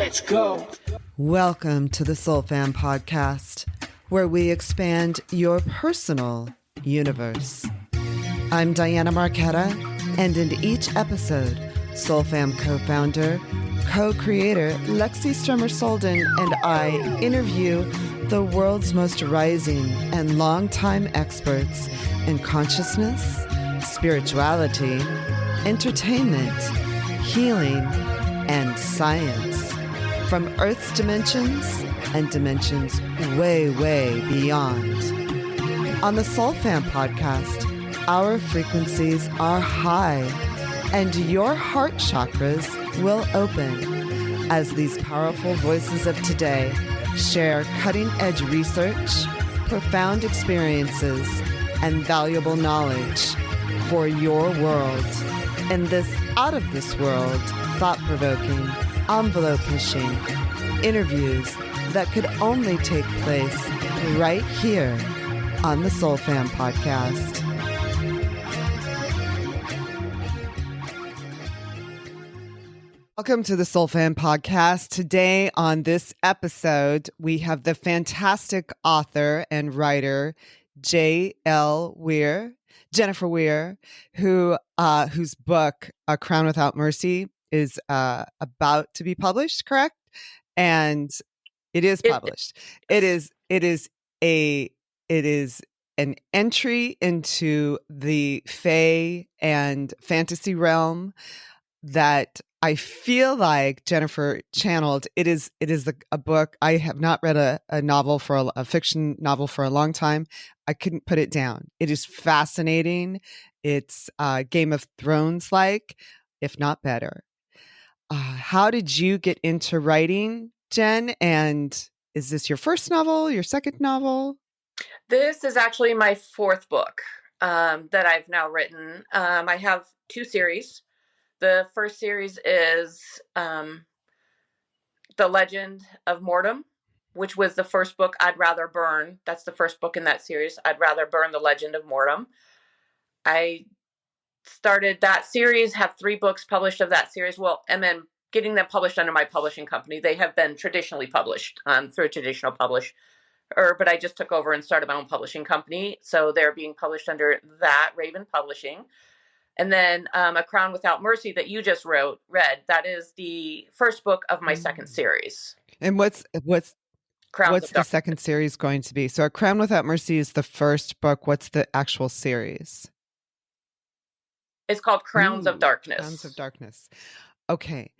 Let's go. Welcome to the Soul Fam Podcast, where we expand your personal universe. I'm Diana Marquetta, and in each episode, Soul Fam co-founder, co-creator Lexi Strummer-Solden and I interview the world's most rising and longtime experts in consciousness, spirituality, entertainment, healing, and science. From Earth's dimensions and dimensions way, way beyond. On the Soul Fam podcast, our frequencies are high and your heart chakras will open as these powerful voices of today share cutting-edge research, profound experiences, and valuable knowledge for your world in this out-of-this-world, thought-provoking, envelope-pushing interviews that could only take place right here on the Soul Fam podcast. Welcome to the Soul Fam podcast. Today on this episode, we have the fantastic author and writer JL Weir, Jennifer Weir, whose book A Crown Without Mercy is about to be published, correct? And it is published. It is an entry into the fae and fantasy realm that I feel like Jennifer channeled. It is a book. I have not read a novel for a fiction novel for a long time. I couldn't put it down. It is fascinating. It's Game of Thrones like, if not better. How did you get into writing, Jen? And is this your first novel, your second novel? This is actually my fourth book that I've now written. I have two series. The first series is The Legend of Mortem, which was the first book I'd rather burn. That's the first book in that series. I'd rather burn The Legend of Mortem. I started that series, have 3 books published of that series. Well, and then getting them published under my publishing company. They have been traditionally published through a traditional publisher, but I just took over and started my own publishing company. So they're being published under that, Raven Publishing. And then A Crown Without Mercy that you just read, that is the first book of my second series. And what's the second series going to be? So A Crown Without Mercy is the first book. What's the actual series? It's called Crowns of Darkness. Crowns of Darkness. Okay.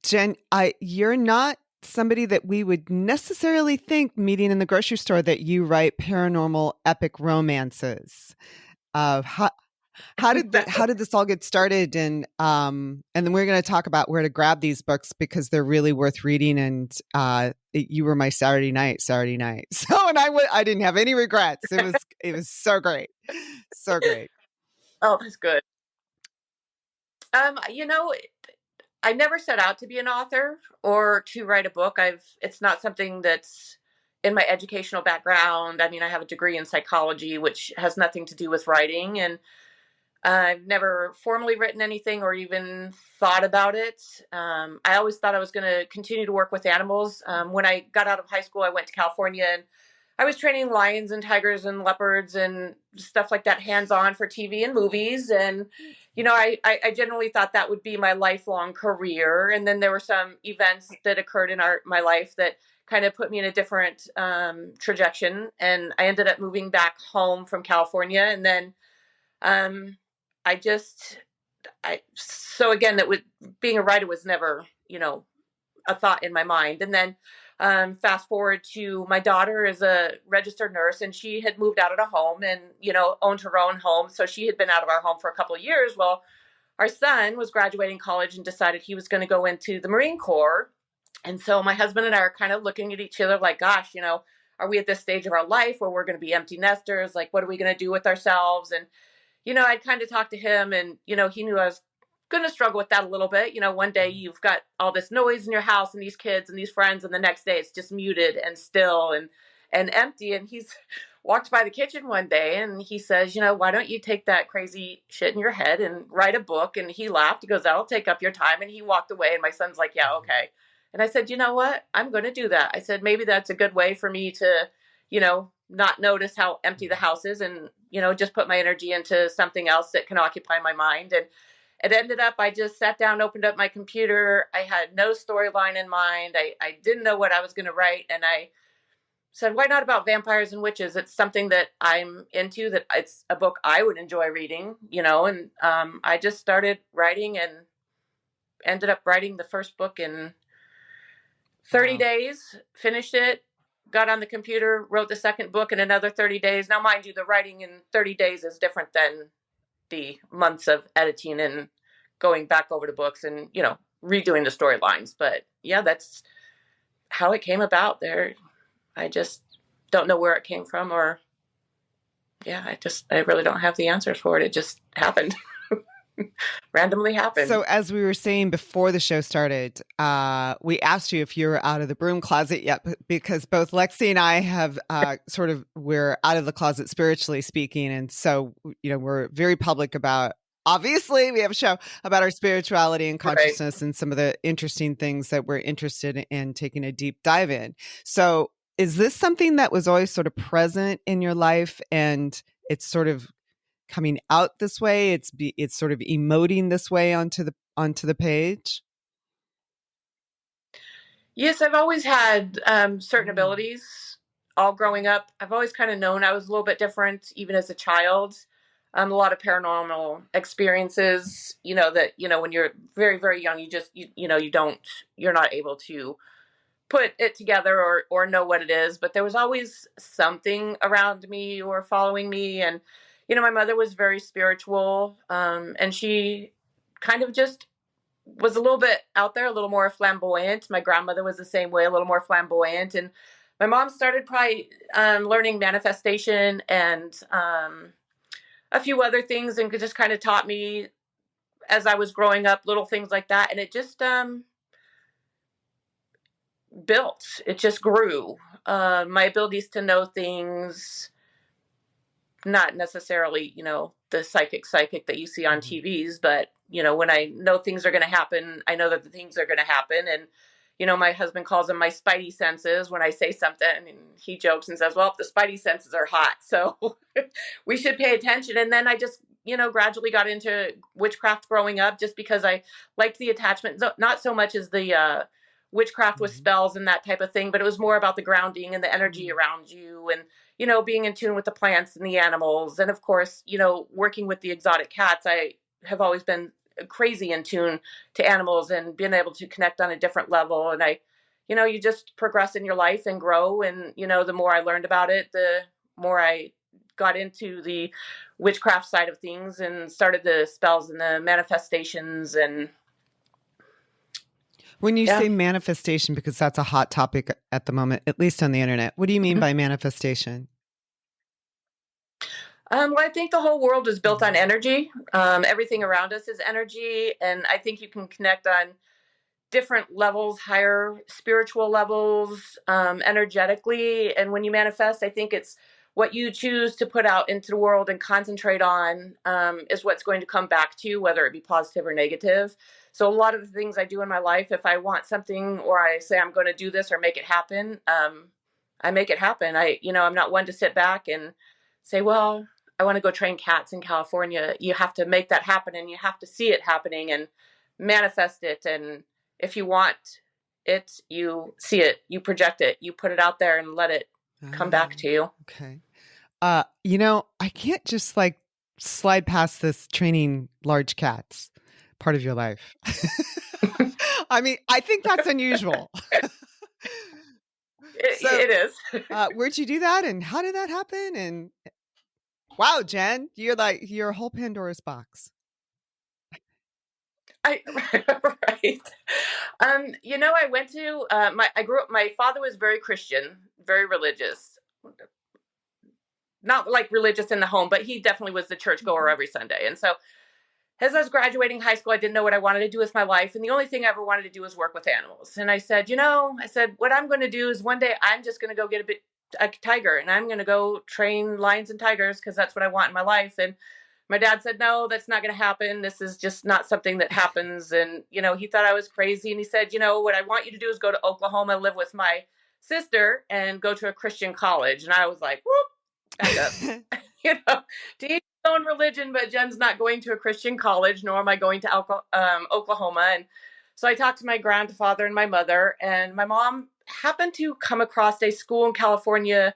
Jen, you're not somebody that we would necessarily think meeting in the grocery store that you write paranormal epic romances. How did this all get started? And then we're going to talk about where to grab these books because they're really worth reading. And you were my Saturday night. So, and I didn't have any regrets. It was so great. So great. Oh, that's good. I never set out to be an author or to write a book. It's not something that's in my educational background. I mean, I have a degree in psychology, which has nothing to do with writing. And I've never formally written anything or even thought about it. I always thought I was going to continue to work with animals. When I got out of high school, I went to California and I was training lions and tigers and leopards and stuff like that hands-on for TV and movies. And, I generally thought that would be my lifelong career. And then there were some events that occurred in my life that kind of put me in a different trajectory. And I ended up moving back home from California. And then so again, being a writer was never, a thought in my mind. And then fast forward to my daughter is a registered nurse and she had moved out of the home and, owned her own home. So she had been out of our home for a couple of years. Well, our son was graduating college and decided he was going to go into the Marine Corps. And so my husband and I are kind of looking at each other like, gosh, are we at this stage of our life where we're going to be empty nesters? Like, what are we going to do with ourselves? And, I'd kind of talked to him and, he knew I was going to struggle with that a little bit. One day you've got all this noise in your house and these kids and these friends, and the next day it's just muted and still and empty. And he's walked by the kitchen one day and he says, why don't you take that crazy shit in your head and write a book? And he laughed. He goes, that'll take up your time. And he walked away. And my son's like, yeah, okay. And I said, you know what? I'm going to do that. I said, maybe that's a good way for me to, not notice how empty the house is and, just put my energy into something else that can occupy my mind. And it ended up, I just sat down, opened up my computer. I had no storyline in mind. I didn't know what I was going to write. And I said, why not about vampires and witches? It's something that I'm into, that it's a book I would enjoy reading, and I just started writing and ended up writing the first book in 30 Wow. days, finished it, got on the computer, wrote the second book in another 30 days. Now, mind you, the writing in 30 days is different than the months of editing and going back over the books and, redoing the storylines. But yeah, that's how it came about there. I just don't know where it came from, or I really don't have the answers for it. It just happened. Randomly happened. So, as we were saying before the show started, we asked you if you were out of the broom closet yet, because both Lexi and I have we're out of the closet spiritually speaking. And so, we're very public about, obviously, we have a show about our spirituality and consciousness, right, and some of the interesting things that we're interested in taking a deep dive in. So, is this something that was always sort of present in your life, and it's sort of coming out this way? It's sort of emoting this way onto the page. Yes, I've always had certain abilities. All growing up, I've always kind of known I was a little bit different, even as a child. A lot of paranormal experiences. That when you're very, very young, you're not able to put it together or know what it is. But there was always something around me or following me, and my mother was very spiritual, and she kind of just was a little bit out there, a little more flamboyant. My grandmother was the same way, a little more flamboyant. And my mom started probably learning manifestation and a few other things, and just kind of taught me as I was growing up, little things like that. And it just built, it just grew. My abilities to know things, not necessarily, the psychic that you see on TVs, but, when I know things are going to happen, I know that the things are going to happen. And, my husband calls them my spidey senses when I say something, and he jokes and says, well, the spidey senses are hot, so we should pay attention. And then I just, gradually got into witchcraft growing up, just because I liked the attachment, not so much as the witchcraft with spells and that type of thing, but it was more about the grounding and the energy around you, and being in tune with the plants and the animals. And of course, working with the exotic cats, I have always been crazy in tune to animals and being able to connect on a different level. And you just progress in your life and grow. And, the more I learned about it, the more I got into the witchcraft side of things and started the spells and the manifestations. And when you say manifestation, because that's a hot topic at the moment, at least on the internet, what do you mean by manifestation? Well, I think the whole world is built on energy. Everything around us is energy. And I think you can connect on different levels, higher spiritual levels, energetically. And when you manifest, I think it's what you choose to put out into the world and concentrate on is what's going to come back to you, whether it be positive or negative. So a lot of the things I do in my life, if I want something, or I say I'm going to do this or make it happen, I make it happen. I'm not one to sit back and say, well, I want to go train cats in California. You have to make that happen, and you have to see it happening and manifest it. And if you want it, you see it, you project it, you put it out there and let it come back to you. Okay. I can't just slide past this training large cats part of your life. I mean, I think that's unusual. It is. Where'd you do that, and how did that happen? And wow, Jen, you're a whole Pandora's box. Right. I went to I grew up. My father was very Christian, very religious. Not like religious in the home, but he definitely was the churchgoer every Sunday. And so, as I was graduating high school, I didn't know what I wanted to do with my life, and the only thing I ever wanted to do was work with animals. And I said, what I'm going to do is one day I'm just going to go get a tiger, and I'm going to go train lions and tigers, because that's what I want in my life. And my dad said, no, that's not going to happen. This is just not something that happens. And, he thought I was crazy. And he said, what I want you to do is go to Oklahoma, live with my sister, and go to a Christian college. And I was like, whoop, back up. To each his own religion, but Jen's not going to a Christian college, nor am I going to Oklahoma. And so I talked to my grandfather and my mother, and my mom happened to come across a school in California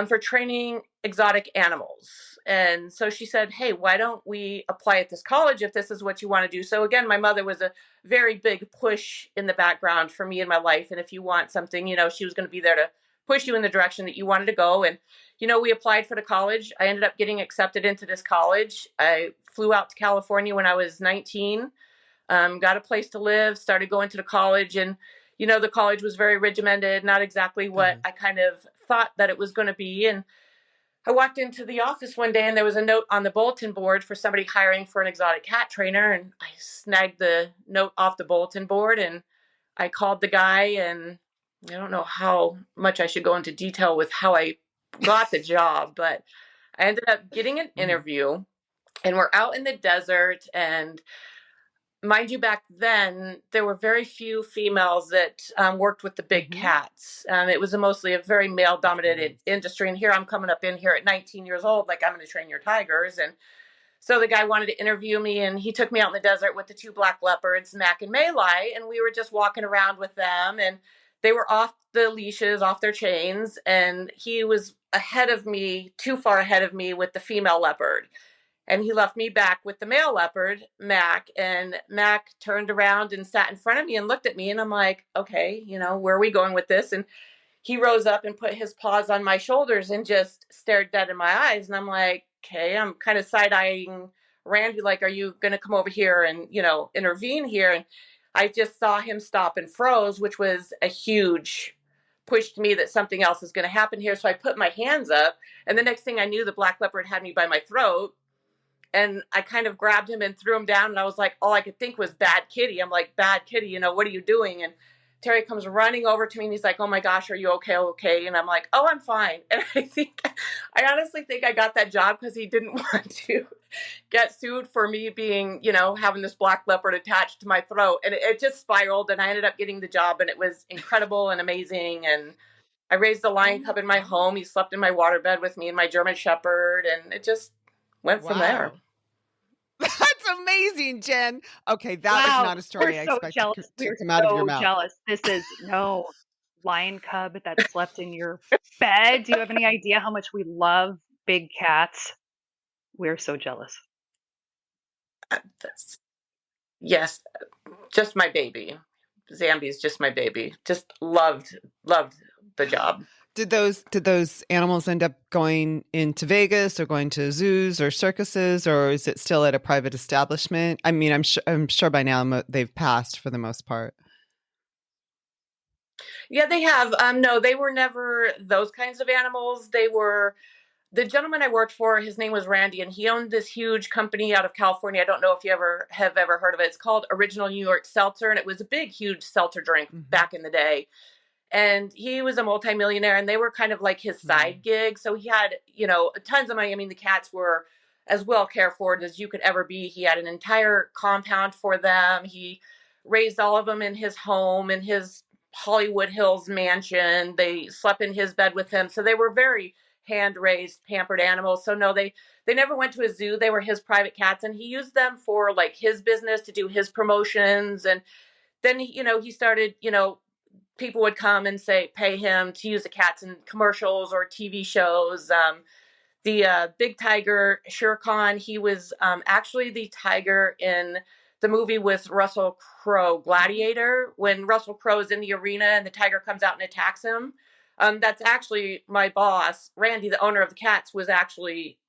for training exotic animals. And so she said, hey, why don't we apply at this college if this is what you want to do? So again, my mother was a very big push in the background for me in my life. And if you want something, she was going to be there to push you in the direction that you wanted to go. And, we applied for the college. I ended up getting accepted into this college. I flew out to California when I was 19, got a place to live, started going to the college. And the college was very regimented, not exactly what I kind of thought that it was going to be. And I walked into the office one day and there was a note on the bulletin board for somebody hiring for an exotic cat trainer. And I snagged the note off the bulletin board and I called the guy, and I don't know how much I should go into detail with how I got the job, but I ended up getting an interview, and we're out in the desert. And mind you, back then, there were very few females that worked with the big cats. It was mostly a very male-dominated industry. And here I'm coming up in here at 19 years old, like, I'm going to train your tigers. And so the guy wanted to interview me, and he took me out in the desert with the two black leopards, Mac and Malai, and we were just walking around with them. And they were off the leashes, off their chains, and he was ahead of me, too far ahead of me with the female leopard. And he left me back with the male leopard, Mac. And Mac turned around and sat in front of me and looked at me. And I'm like, okay, where are we going with this? And he rose up and put his paws on my shoulders and just stared dead in my eyes. And I'm like, okay, I'm kind of side-eyeing Randy, like, are you going to come over here and, intervene here? And I just saw him stop and froze, which was a huge push to me that something else is going to happen here. So I put my hands up, and the next thing I knew, the black leopard had me by my throat. And I kind of grabbed him and threw him down. And I was like, all I could think was bad kitty. I'm like, bad kitty, what are you doing? And Terry comes running over to me and he's like, oh my gosh, are you okay? Okay. And I'm like, oh, I'm fine. And I honestly think I got that job because he didn't want to get sued for me being, having this black leopard attached to my throat. And it just spiraled, and I ended up getting the job, and it was incredible and amazing. And I raised a lion cub in my home. He slept in my waterbed with me and my German Shepherd. And it just went from there. That's amazing, Jen. Okay, that was not a story I expected to come out of your mouth. Jealous. This is lion cub that slept in your bed. Do you have any idea how much we love big cats? We're so jealous. Yes, just my baby. Zambi's just my baby. Just loved the job. Did those animals end up going into Vegas or going to zoos or circuses, or is it still at a private establishment? I mean, I'm sure by now they've passed for the most part. Yeah, they have. No, they were never those kinds of animals. They were the gentleman I worked for. His name was Randy, and he owned this huge company out of California. I don't know if you have ever heard of it. It's called Original New York Seltzer, and it was a big, huge seltzer drink back in the day. And he was a multimillionaire, and they were kind of like his side gig. So he had, tons of money. I mean, the cats were as well cared for as you could ever be. He had an entire compound for them. He raised all of them in his home, in his Hollywood Hills mansion. They slept in his bed with him. So they were very hand-raised, pampered animals. So no, they never went to a zoo. They were his private cats, and he used them for like his business to do his promotions. And then, he started, people would come and pay him to use the cats in commercials or TV shows. The big tiger, Shere Khan, he was actually the tiger in the movie with Russell Crowe, Gladiator, when Russell Crowe is in the arena and the tiger comes out and attacks him. That's actually my boss, Randy, the owner of the cats,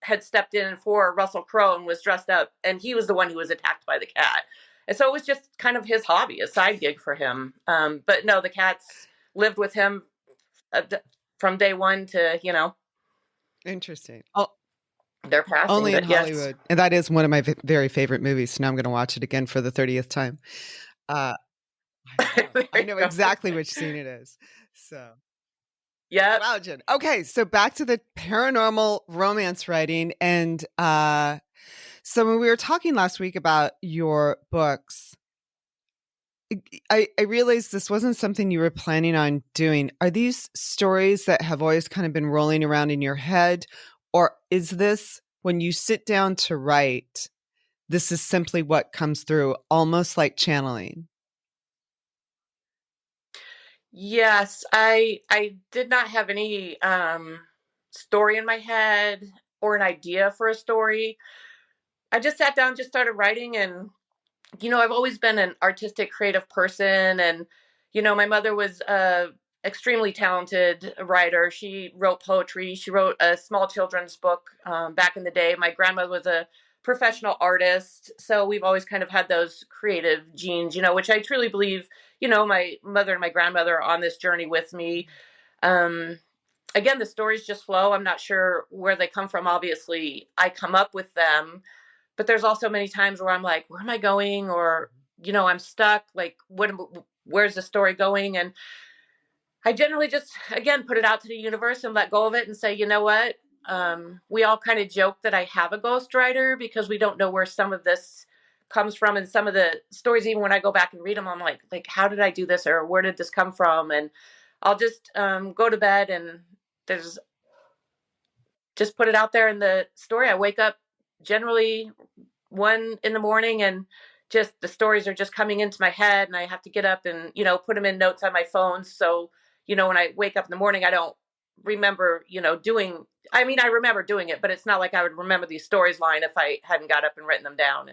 had stepped in for Russell Crowe and was dressed up, and he was the one who was attacked by the cat. And so it was just kind of his hobby, a side gig for him. But no, the cats lived with him from day one to, Interesting. They're passing. Only in Hollywood. Yes. And that is one of my very favorite movies. So now I'm going to watch it again for the 30th time. I know exactly which scene it is. So. Yeah. Wow, Jen. Okay, so back to the paranormal romance writing. And So when we were talking last week about your books, I realized this wasn't something you were planning on doing. Are these stories that have always kind of been rolling around in your head? Or is this when you sit down to write, this is simply what comes through, almost like channeling? Yes, I did not have any story in my head or an idea for a story. I just sat down, just started writing, and I've always been an artistic, creative person. And, my mother was a extremely talented writer. She wrote poetry. She wrote a small children's book back in the day. My grandmother was a professional artist. So we've always kind of had those creative genes, which I truly believe, my mother and my grandmother are on this journey with me. Um, Again, the stories just flow. I'm not sure where they come from. Obviously, I come up with them, but there's also many times where I'm like, where am I going? Or, I'm stuck. Like, where's the story going? And I generally just, again, put it out to the universe and let go of it and say, you know what? We all kind of joke that I have a ghostwriter because we don't know where some of this comes from. And some of the stories, even when I go back and read them, I'm like, how did I do this? Or where did this come from? And I'll just go to bed and there's just put it out there in the story. I wake up generally 1 in the morning and just the stories are just coming into my head and I have to get up and, put them in notes on my phone. So, when I wake up in the morning, I don't remember, I remember doing it, but it's not like I would remember these stories line if I hadn't got up and written them down.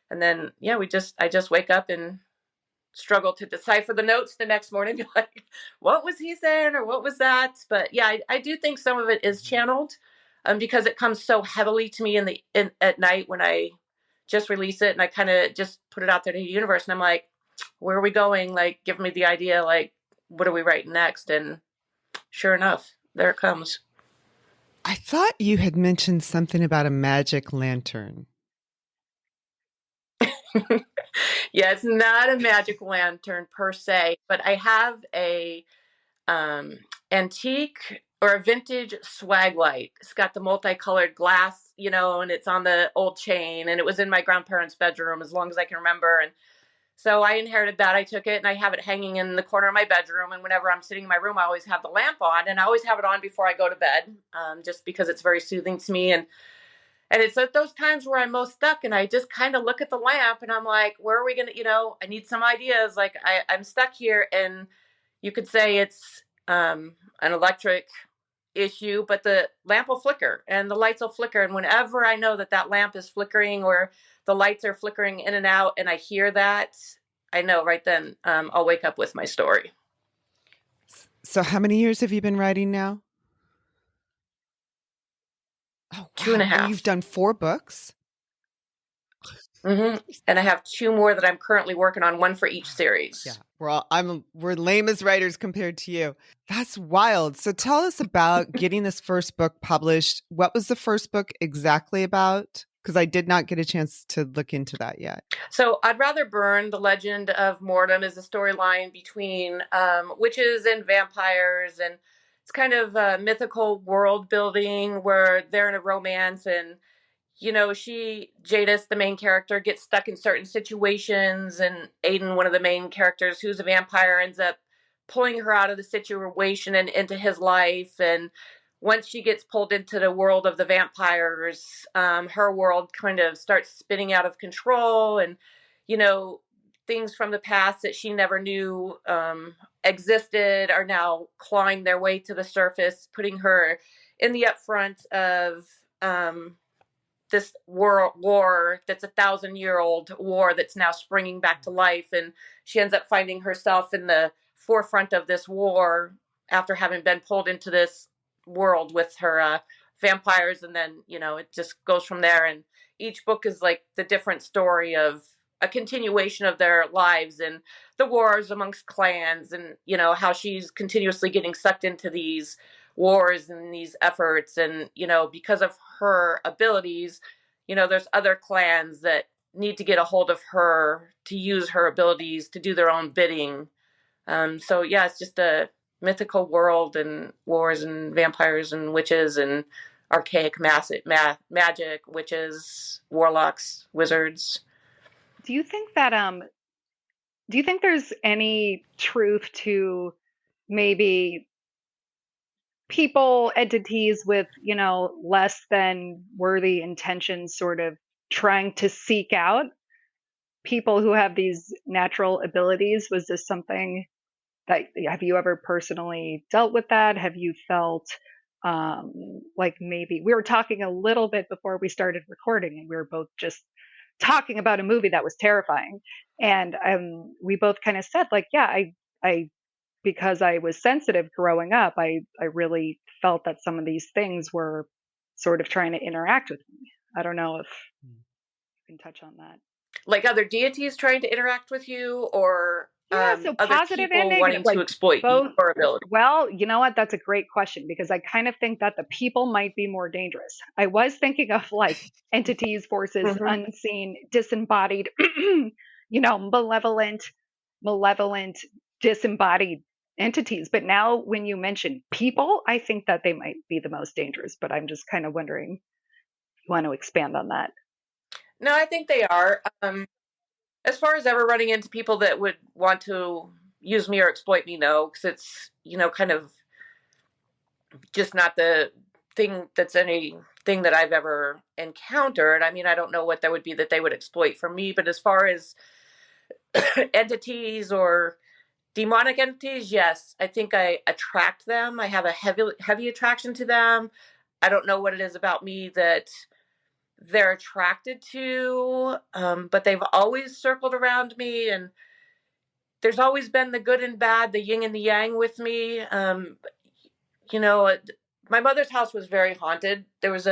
And then, yeah, I just wake up and struggle to decipher the notes the next morning. Like, what was he saying or what was that? But yeah, I do think some of it is channeled because it comes so heavily to me at night when I just release it and I kind of just put it out there to the universe. And I'm like, where are we going? Like, give me the idea. Like, what are we writing next? And sure enough, there it comes. I thought you had mentioned something about a magic lantern. Yeah, it's not a magic lantern per se, but I have a um, antique or a vintage swag light. It's got the multicolored glass, and it's on the old chain. And it was in my grandparents' bedroom as long as I can remember. And so I inherited that. I took it and I have it hanging in the corner of my bedroom. And whenever I'm sitting in my room, I always have the lamp on, and I always have it on before I go to bed, just because it's very soothing to me. And it's at those times where I'm most stuck and I just kind of look at the lamp and I'm like, where are we going to, I need some ideas. Like I'm stuck here. And you could say it's an electric issue, but the lamp will flicker and the lights will flicker. And whenever I know that that lamp is flickering or the lights are flickering in and out and I hear that, I know right then I'll wake up with my story. So how many years have you been writing now? Oh, wow. 2.5. And you've done 4 books? Mm-hmm. And I have 2 more that I'm currently working on, one for each series. Yeah, we're lame as writers compared to you. That's wild. So tell us about getting this first book published. What was the first book exactly about? Because I did not get a chance to look into that yet. So I'd Rather Burn, The Legend of Mortem, is a storyline between witches and vampires. And it's kind of a mythical world building where they're in a romance and Jadis, the main character, gets stuck in certain situations, and Aiden, one of the main characters, who's a vampire, ends up pulling her out of the situation and into his life. And once she gets pulled into the world of the vampires, her world kind of starts spinning out of control, and things from the past that she never knew existed are now clawing their way to the surface, putting her in the upfront of this war that's 1,000-year-old war that's now springing back to life. And she ends up finding herself in the forefront of this war after having been pulled into this world with her vampires. And then, it just goes from there. And each book is like the different story of a continuation of their lives and the wars amongst clans and, how she's continuously getting sucked into these wars and these efforts. And because of her abilities, there's other clans that need to get a hold of her to use her abilities to do their own bidding. So yeah, it's just a mythical world and wars and vampires and witches and archaic magic, witches, warlocks, wizards. Do you think that do you think there's any truth to maybe people, entities with, less than worthy intentions sort of trying to seek out people who have these natural abilities? Was this something that, have you ever personally dealt with that? Have you felt like maybe we were talking a little bit before we started recording, and we were both just talking about a movie that was terrifying, and we both kind of said like, yeah, I because I was sensitive growing up, I really felt that some of these things were sort of trying to interact with me. I don't know if you can touch on that. Like other deities trying to interact with you, or Yeah, so other positive and people negative, wanting like to exploit both. your ability. Well, you know what? That's a great question, because I kind of think that the people might be more dangerous. I was thinking of like entities, forces, Mm-hmm. unseen, disembodied, malevolent, disembodied entities. But now when you mention people, I think that they might be the most dangerous, but I'm just kind of wondering if you want to expand on that. No, I think they are. As far as ever running into people that would want to use me or exploit me, no, because it's, kind of just not the thing that's anything that I've ever encountered. I mean, I don't know what that would be that they would exploit from me, but as far as entities or demonic entities, yes, I think I attract them. I have a heavy attraction to them. I don't know what it is about me that they're attracted to, but they've always circled around me, and there's always been the good and bad, the yin and the yang with me. You know, my mother's house was very haunted. There was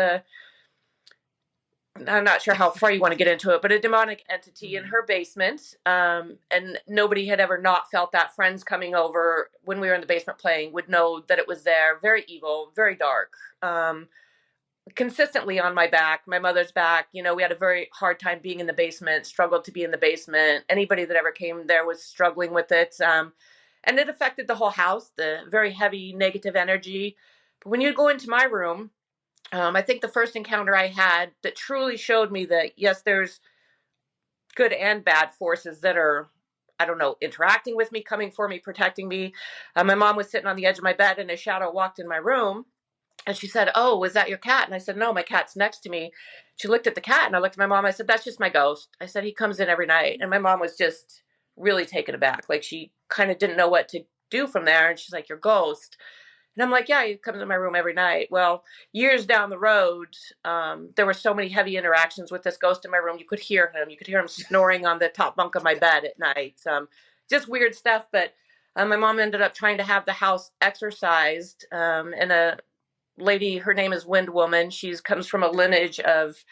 I'm not sure how far you want to get into it, but a demonic entity in her basement. And nobody had ever not felt that. Friends coming over when we were in the basement playing would know that it was there. Very evil, very dark. Consistently on my back, my mother's back. We had a very hard time being in the basement, struggled to be in the basement. Anybody that ever came there was struggling with it. And it affected the whole house, the very heavy negative energy. But when you go into my room, I think the first encounter I had that truly showed me that, yes, there's good and bad forces that are, I don't know, interacting with me, coming for me, protecting me. My mom was sitting on the edge of my bed, and a shadow walked in my room. And she said, "Oh, was that your cat?" And I said, "No, my cat's next to me." She looked at the cat, and I looked at my mom. I said, "That's just my ghost." I said, "He comes in every night." And my mom was just really taken aback. Like, she kind of didn't know what to do from there. And she's like, "Your ghost?" And I'm like, "Yeah, he comes in my room every night." Well, years down the road, there were so many heavy interactions with this ghost in my room. You could hear him. You could hear him snoring on the top bunk of my bed at night. Just weird stuff. But my mom ended up trying to have the house exorcised. And a lady, her name is Wind Woman. She comes from a lineage of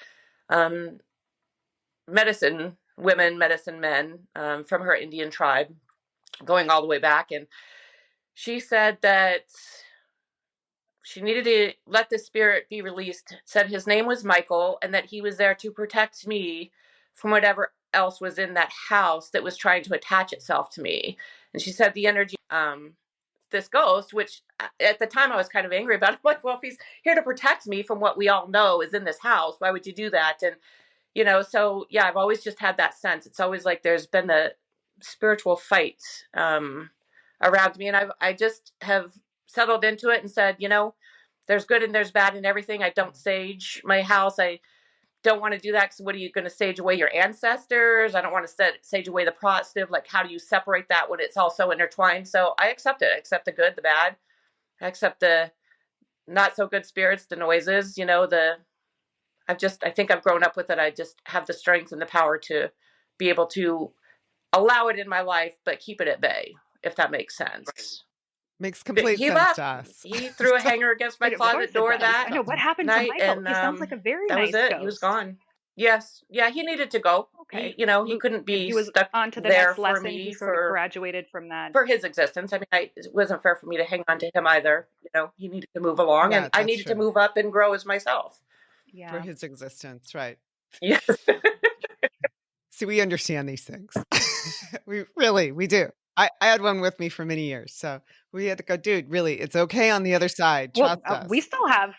medicine women, medicine men, from her Indian tribe, going all the way back. And she said that she needed to let the spirit be released, said his name was Michael, and that he was there to protect me from whatever else was in that house that was trying to attach itself to me. And she said the energy, this ghost, which at the time I was kind of angry about. I'm like, well, if he's here to protect me from what we all know is in this house, why would you do that? And, so yeah, I've always just had that sense. It's always like there's been the spiritual fight around me. And I just have settled into it and said, there's good and there's bad in everything. I don't sage my house. I don't want to do that, because what are you going to sage away your ancestors? I don't want to sage away the positive. Like, how do you separate that when it's all so intertwined? So I accept it. I accept the good, the bad. I accept the not so good spirits, the noises, I think I've grown up with it. I just have the strength and the power to be able to allow it in my life, but keep it at bay, if that makes sense. Right. Makes complete He sense left. to us. He threw a hanger against my closet door that I know. What happened to night, Michael? and He sounds like a very that nice was it. ghost. He was gone. Yes, yeah, he needed to go. Okay, He couldn't be he was stuck on to the there next for lesson. me He sort of graduated from that. for his existence. I mean, it wasn't fair for me to hang on to him either. He needed to move along, Yeah, and I needed to move up and grow as myself. Yeah, for his existence, right? Yes. See, we understand these things. we do. I had one with me for many years, so we had to go, dude, really, it's okay on the other side. Trust us. We still have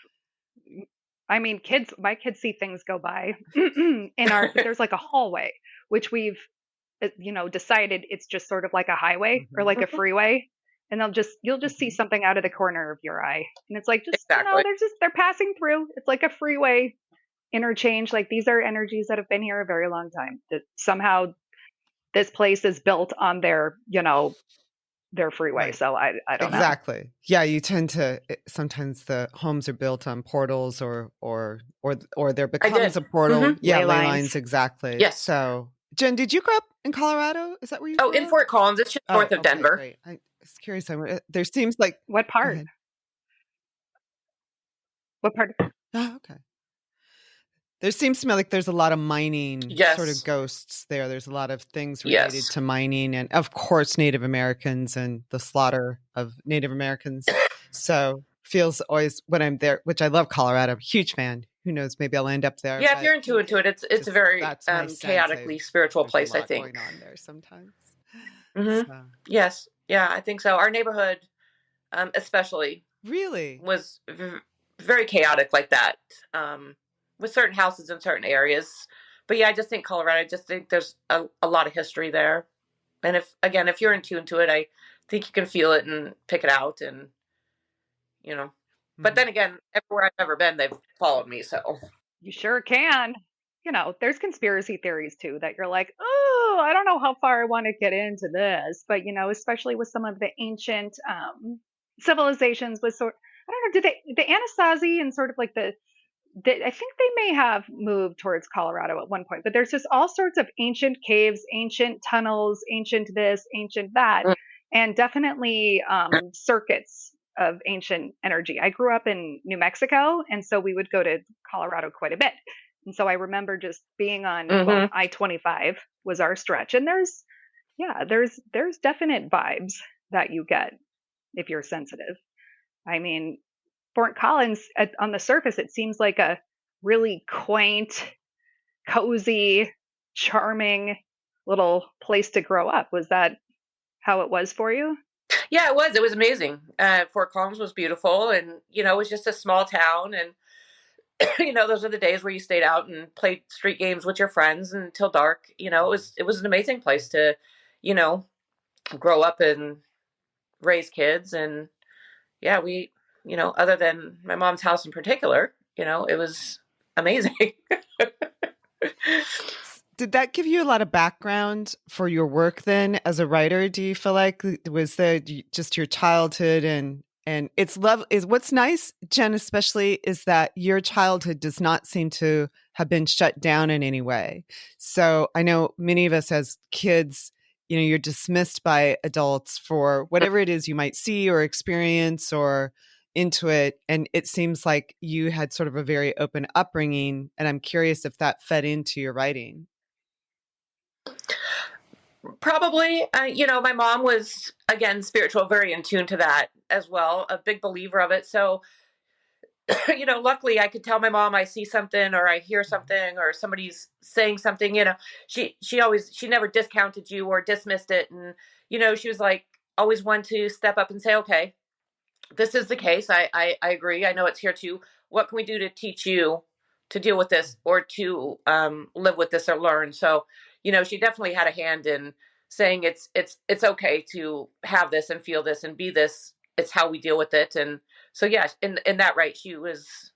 I mean, my kids see things go by but there's like a hallway, which we've, decided it's just sort of like a highway or Hmm. like a freeway. And you'll just see Hmm. something out of the corner of your eye. And it's like, Exactly. they're passing through. It's like a freeway interchange. Like these are energies that have been here a very long time. That somehow this place is built on their freeway. Right. So I don't know. Exactly. Yeah, you tend to sometimes the homes are built on portals or there I becomes did. a portal. Hmm. Yeah, Ley ley lines. lines exactly. Yes. So, Jen, did you grow up in Colorado? Is that where you Oh, in grew up? Fort Collins, it's just Oh, north of okay, Denver. great. I was curious. There seems like What go part? ahead. What part? Oh, okay. There seems to me like there's a lot of mining sort of Yes. ghosts there. There's a lot of things related Yes. to mining and, of course, Native Americans and the slaughter of Native Americans. So feels always when I'm there, which I love Colorado, huge fan. Who knows? Maybe I'll end up there, Yeah, if but you're into it, it's a just very that's my sense. chaotically spiritual There's a place, I lot think. going on there sometimes. Hmm. So Yes. Yeah, I think so. Our neighborhood, especially, really, was very chaotic like that, um, with certain houses in certain areas. But yeah, I just think Colorado, I just think there's a lot of history there. And if you're in tune to it, I think you can feel it and pick it out. And, you know, but hmm, then again, everywhere I've ever been, they've followed me. So, You sure can. There's conspiracy theories too that you're like, oh, I don't know how far I want to get into this, but especially with some of the ancient civilizations with I don't know, did the Anasazi and sort of like I think they may have moved towards Colorado at one point, but there's just all sorts of ancient caves, ancient tunnels, ancient this, ancient that, mm, and definitely circuits of ancient energy. I grew up in New Mexico, and so we would go to Colorado quite a bit. And so I remember just being on, well, mm-hmm. I-25 was our stretch, and there's definite vibes that you get if you're sensitive. I mean, Fort Collins, on the surface, it seems like a really quaint, cozy, charming little place to grow up. Was that how it was for you? Yeah, it was. It was amazing. Fort Collins was beautiful, and it was just a small town, and those are the days where you stayed out and played street games with your friends until dark. It was an amazing place to, you know, grow up and raise kids. And yeah, other than my mom's house in particular, it was amazing. did that give you a lot of background for your work then as a writer? Do you feel like was there just your childhood and it's love is what's nice, Jen, especially is that your childhood does not seem to have been shut down in any way. So I know many of us as kids, you're dismissed by adults for whatever it is you might see or experience or into it. And it seems like you had sort of a very open upbringing. And I'm curious if that fed into your writing. Probably, my mom was, again, spiritual, very in tune to that as well, a big believer of it. So, luckily I could tell my mom I see something or I hear something or somebody's saying something, she never discounted you or dismissed it. And, she was like always one to step up and say, okay, this is the case. I agree. I know it's here too. What can we do to teach you to deal with this or to live with this or learn? So, she definitely had a hand in saying it's okay to have this and feel this and be this. It's how we deal with it. And so, yeah, in that right, she was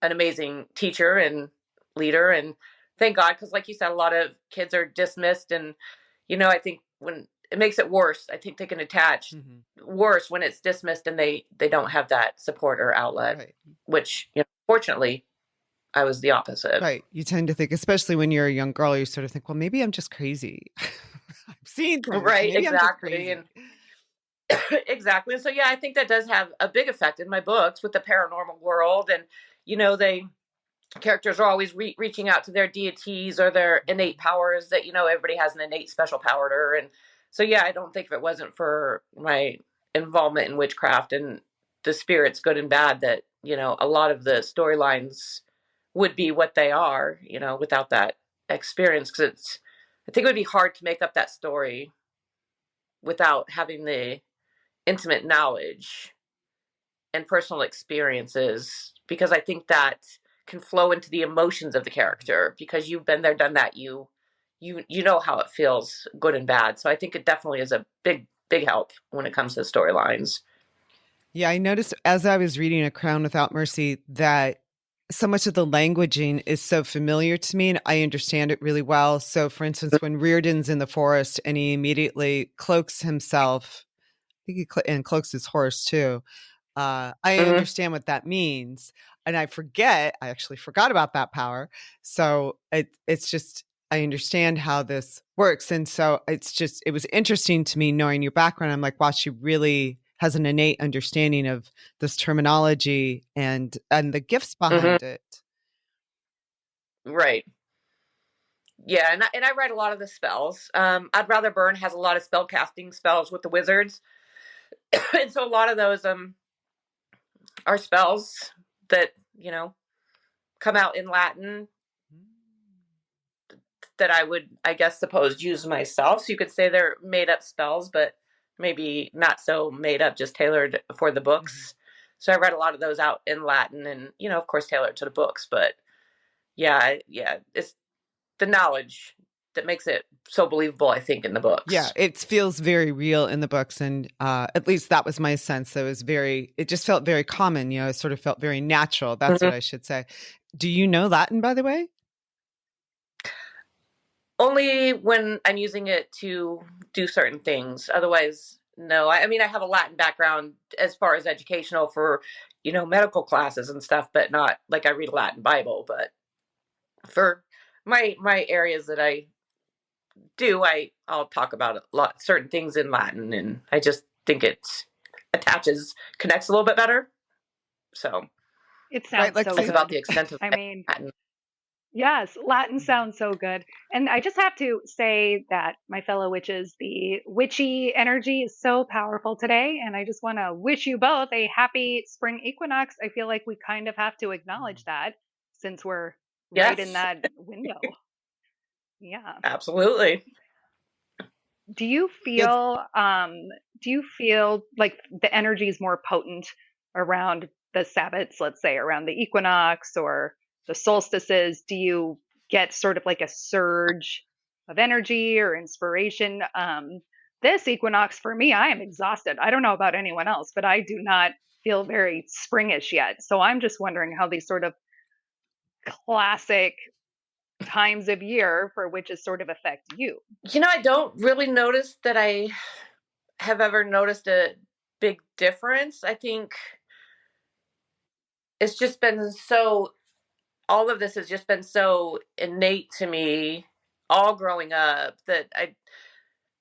an amazing teacher and leader. And thank God, because like you said, a lot of kids are dismissed. And, I think when it makes it worse, I think they can attach Mhm. worse when it's dismissed and they don't have that support or outlet, Right. which, fortunately, I was the opposite. Right. You tend to think, especially when you're a young girl, you sort of think, well, maybe I'm just crazy. I've seen things. Right, Maybe I'm just exactly. crazy. And exactly. And so, yeah, I think that does have a big effect in my books with the paranormal world. And, they characters are always reaching out to their deities or their innate powers that everybody has an innate special power to. And so, yeah, I don't think if it wasn't for my involvement in witchcraft and the spirits, good and bad, that a lot of the storylines would be what they are, without that experience. Because I think it would be hard to make up that story without having the intimate knowledge and personal experiences, because I think that can flow into the emotions of the character because you've been there, done that. You know how it feels, good and bad. So I think it definitely is a big help when it comes to storylines. Yeah, I noticed as I was reading A Crown Without Mercy that so much of the languaging is so familiar to me and I understand it really well. So, for instance, when Reardon's in the forest and he immediately cloaks himself, I think and cloaks his horse too. I Mm-hmm. understand what that means, and I actually forgot about that power. So it's just I understand how this works, and so it was interesting to me knowing your background. I'm like, wow, she really has an innate understanding of this terminology and the gifts Mm-hmm. behind it. Right. Yeah, and I write a lot of the spells. I'd Rather Burn has a lot of spell casting spells with the wizards, and so a lot of those are spells that come out in Latin that I would, I guess, suppose use myself. So you could say they're made up spells, but maybe not so made up, just tailored for the Mhm. books. So I read a lot of those out in Latin, and of course, tailored to the books. But yeah, it's the knowledge that makes it so believable, I think, in the Yeah, books. it feels very real in the books, and at least that was my sense. It just felt very common. It sort of felt very natural. That's what Mhm. I should say. Do you know Latin, by the way? Only when I'm using it to do certain things. Otherwise, no. I mean, I have a Latin background as far as educational for, medical classes and stuff, but not like I read a Latin Bible. But for my areas that I do, I'll talk about a lot certain things in Latin, and I just think it connects a little bit better. So It Right, sounds like so that's say, about good. the extent of I my mean, Latin. yes, Latin Mhm. sounds so good. And I just have to say that, my fellow witches, the witchy energy is so powerful today. And I just want to wish you both a happy spring equinox. I feel like we kind of have to acknowledge that since we're right in Yes, that window. Yeah. absolutely. Do you Yes. feel like the energy is more potent around the Sabbats, let's say around the equinox or the solstices? Do you get sort of like a surge of energy or inspiration? This equinox for me, I am exhausted. I don't know about anyone else, but I do not feel very springish yet. So I'm just wondering how these sort of classic times of year for witches sort of affect you. I don't really notice that I have ever noticed a big difference. I think it's just been so, all of this has just been so innate to me all growing up that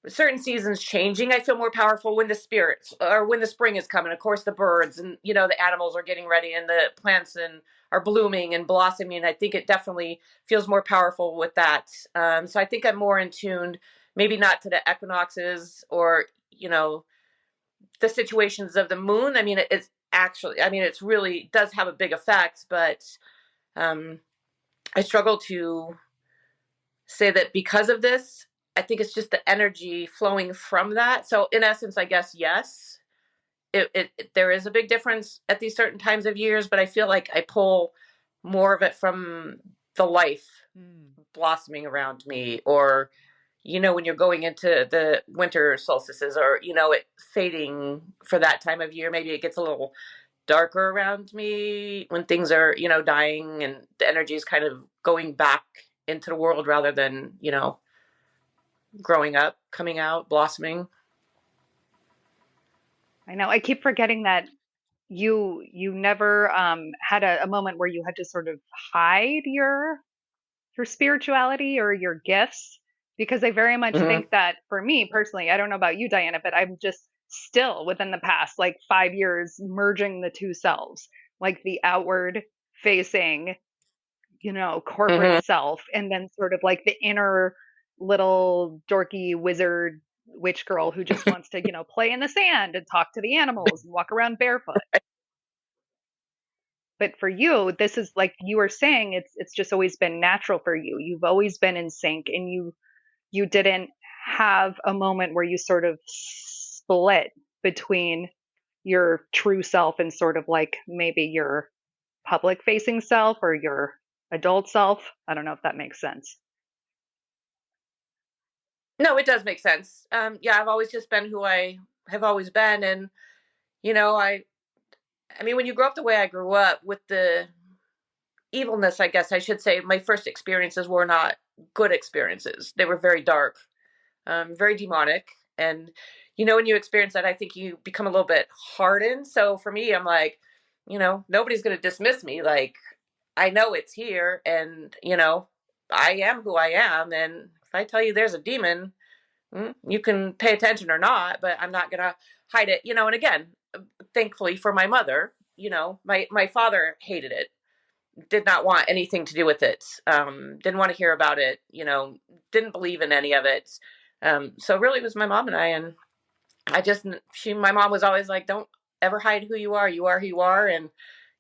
certain seasons changing, I feel more powerful when the spirits or when the spring is coming. Of course, the birds and the animals are getting ready and the plants and are blooming and blossoming. I think it definitely feels more powerful with that. So I think I'm more in tuned, maybe not to the equinoxes or the situations of the moon. I mean, it's actually, I mean, it's really does have a big effect, but um, I struggle to say that because of this. I think it's just the energy flowing from that. So, in essence, I guess yes, there is a big difference at these certain times of years, but I feel like I pull more of it from the life Mm. blossoming around me, or when you're going into the winter solstices, or it fading for that time of year. Maybe it gets a little darker around me when things are dying and the energy is kind of going back into the world rather than growing up, coming out, blossoming. I know I keep forgetting that you never had a moment where you had to sort of hide your spirituality or your gifts, because I very much Mm-hmm. think that for me personally, I don't know about you, Diana, but I'm just still within the past like 5 years merging the two selves, like the outward facing, corporate Mm-hmm. self, and then sort of like the inner little dorky wizard witch girl who just wants to, play in the sand and talk to the animals and walk around barefoot. But for you, this is like you were saying, it's just always been natural for you. You've always been in sync, and you didn't have a moment where you sort of split between your true self and sort of like maybe your public facing self or your adult self. I don't know if that makes sense. No, it does make sense. Yeah, I've always just been who I have always been. And, you know, I mean, when you grow up the way I grew up with the evilness, I guess I should say, my first experiences were not good experiences. They were very dark, very demonic. And, you know, when you experience that, I think you become a little bit hardened. So for me, I'm like, you know, nobody's going to dismiss me. Like, I know it's here, and, you know, I am who I am. And if I tell you there's a demon, you can pay attention or not, but I'm not going to hide it, you know. And again, thankfully for my mother, you know, my father hated it, did not want anything to do with it, didn't want to hear about it, you know, didn't believe in any of it. So really it was my mom and I. And my mom was always like, don't ever hide who you are. You are who you are. And,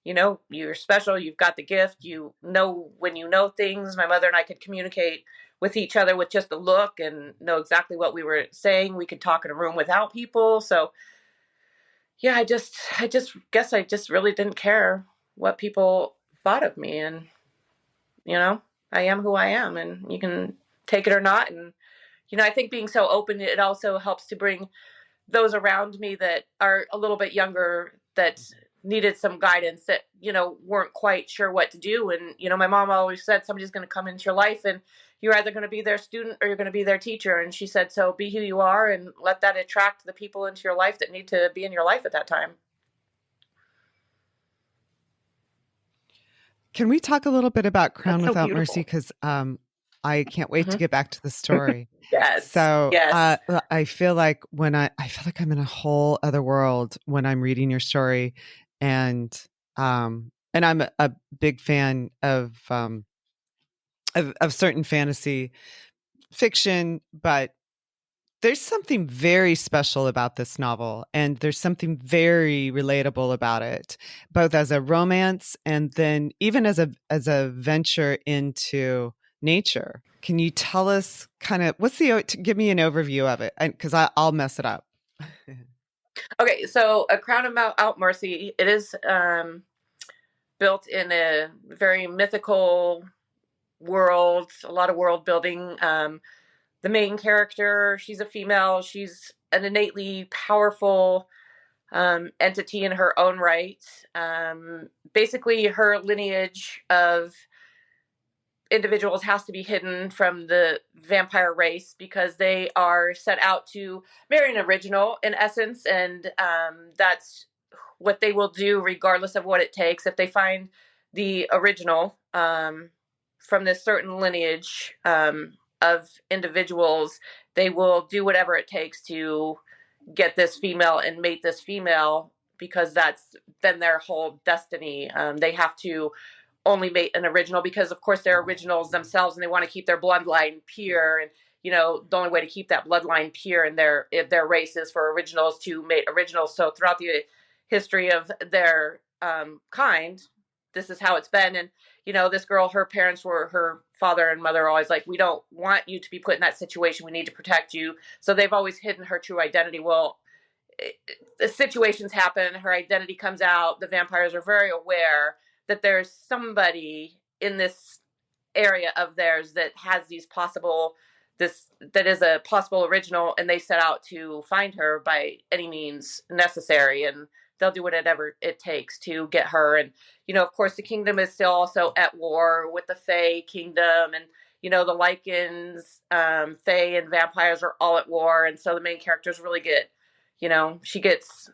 you know, you're special. You've got the gift. You know, when you know things, my mother and I could communicate with each other with just a look and know exactly what we were saying. We could talk in a room without people. So yeah, I just guess I just really didn't care what people thought of me. And, you know, I am who I am, and you can take it or not. And, you know, I think being so open, it also helps to bring those around me that are a little bit younger, that needed some guidance, that, you know, weren't quite sure what to do. And, you know, my mom always said, somebody's going to come into your life and you're either going to be their student or you're going to be their teacher. And she said, so be who you are and let that attract the people into your life that need to be in your life at that time. Can we talk a little bit about Crown That's so Without beautiful. Mercy? Because I can't wait to get back to the story. Yes. So Yes. I feel like I feel like I'm in a whole other world when I'm reading your story, and I'm a big fan of certain fantasy fiction, but there's something very special about this novel, and there's something very relatable about it, both as a romance and then even as a venture into nature. Can you tell us kind of give me an overview of it? Because I'll mess it up. Okay, so A Crown Without Mercy, it is built in a very mythical world, a lot of world building. The main character, she's a female. She's an innately powerful entity in her own right. Basically, her lineage of individuals has to be hidden from the vampire race because they are set out to marry an original, in essence. And that's what they will do regardless of what it takes. If they find the original from this certain lineage of individuals, they will do whatever it takes to get this female and mate this female, because that's been their whole destiny. They have to only mate an original because, of course, they're originals themselves and they want to keep their bloodline pure. And, you know, the only way to keep that bloodline pure in their race is for originals to mate originals. So throughout the history of their kind, this is how it's been. And, you know, this girl, her father and mother are always like, we don't want you to be put in that situation. We need to protect you. So they've always hidden her true identity. Well, the situations happen, her identity comes out. The vampires are very aware that there's somebody in this area of theirs that has that is a possible original, and they set out to find her by any means necessary. And they'll do whatever it takes to get her. And, you know, of course, the kingdom is still also at war with the Fae kingdom. And, you know, the Lycans, Fae and vampires are all at war. And so the main characters really get, you know, she gets